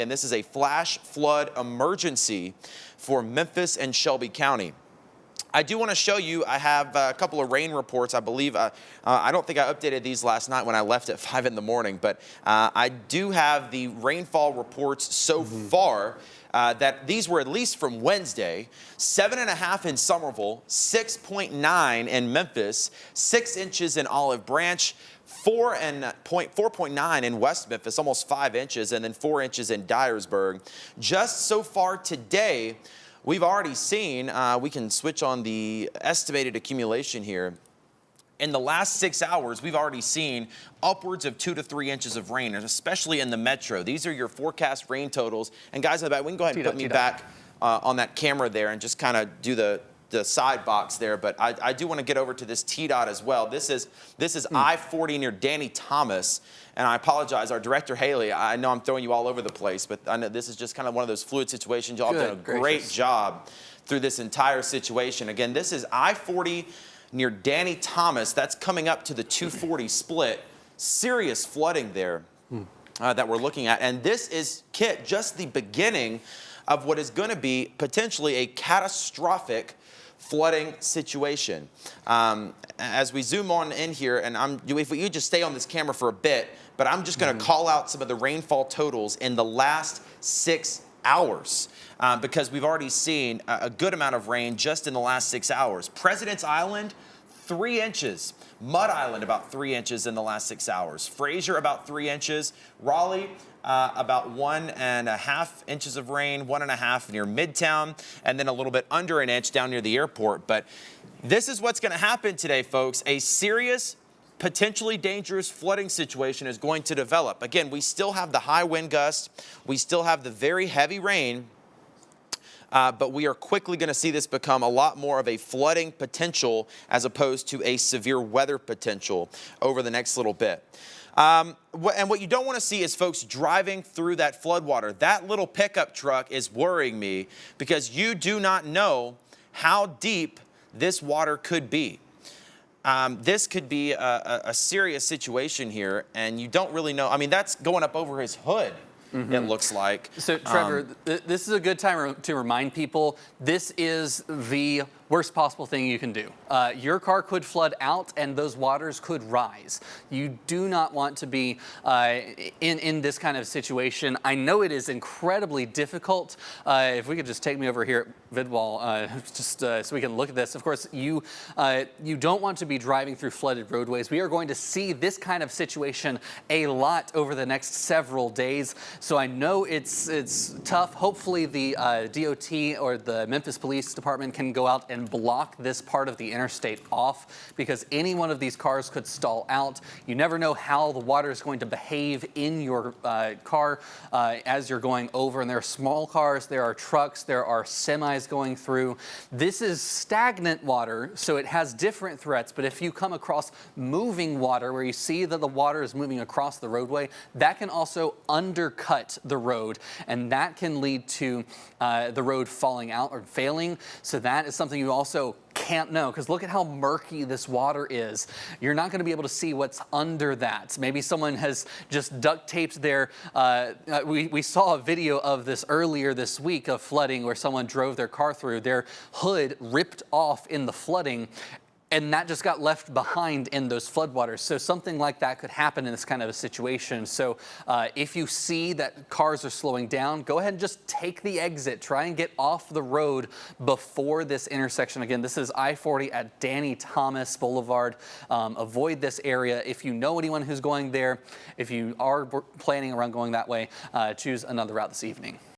And this is a flash flood emergency for Memphis and Shelby County. I do want to show you, I have a couple of rain reports. I believe, I don't think I updated these last night when I left at 5 in the morning, but I do have the rainfall reports so far. That these were at least from Wednesday. 7.5 in Somerville, 6.9 in Memphis, 6 inches in Olive Branch, 4.9 in West Memphis, almost 5 inches, and then 4 inches in Dyersburg. Just so far today, we've already seen, we can switch on the estimated accumulation here. In the last 6 hours, we've already seen upwards of 2 to 3 inches of rain, and especially in the metro. These are your forecast rain totals. And guys in the back, we can go ahead and put me back on that camera there and just kind of do the side box there. But I do want to get over to this TDOT as well. This is I-40 near Danny Thomas. And I apologize, our director, Haley, I know I'm throwing you all over the place, but I know this is just kind of one of those fluid situations. Y'all have done a great job through this entire situation. Again, this is I-40 near Danny Thomas. That's coming up to the 240 split. Serious flooding there that we're looking at. And this is, Kit, just the beginning of what is going to be potentially a catastrophic flooding situation. As we zoom on in here, and if you just stay on this camera for a bit, but I'm just going to call out some of the rainfall totals in the last 6 hours. Because we've already seen a good amount of rain just in the last 6 hours. President's Island, 3 inches. Mud Island, about 3 inches in the last 6 hours. Fraser, about 3 inches. Raleigh, about 1.5 inches of rain, 1.5 near Midtown, and then a little bit under an inch down near the airport. But this is what's going to happen today, folks. A serious, potentially dangerous flooding situation is going to develop. Again, we still have the high wind gusts. We still have the very heavy rain. But we are quickly going to see this become a lot more of a flooding potential as opposed to a severe weather potential over the next little bit. And what you don't want to see is folks driving through that floodwater. That little pickup truck is worrying me because you do not know how deep this water could be. This could be a serious situation here, and you don't really know. I mean, that's going up over his hood. It looks like. So, Trevor, this is a good time to remind people, this is the worst possible thing you can do. Your car could flood out and those waters could rise. You do not want to be in this kind of situation. I know it is incredibly difficult. If we could just take me over here at VidWall, just so we can look at this. Of course, you don't want to be driving through flooded roadways. We are going to see this kind of situation a lot over the next several days. So I know it's tough. Hopefully the DOT or the Memphis Police Department can go out and block this part of the interstate off because any one of these cars could stall out. You never know how the water is going to behave in your car as you're going over. And there are small cars, there are trucks, there are semis going through. This is stagnant water, so it has different threats. But if you come across moving water where you see that the water is moving across the roadway, that can also undercut the road, and that can lead to the road falling out or failing. So that is something you also can't know, because look at how murky this water is. You're not going to be able to see what's under that. Maybe someone has just duct taped their, we saw a video of this earlier this week of flooding where someone drove their car through, their hood ripped off in the flooding, and that just got left behind in those floodwaters. So something like that could happen in this kind of a situation. So if you see that cars are slowing down, go ahead and just take the exit. Try and get off the road before this intersection. Again, this is I-40 at Danny Thomas Boulevard. Avoid this area. If you know anyone who's going there, if you are planning around going that way, choose another route this evening.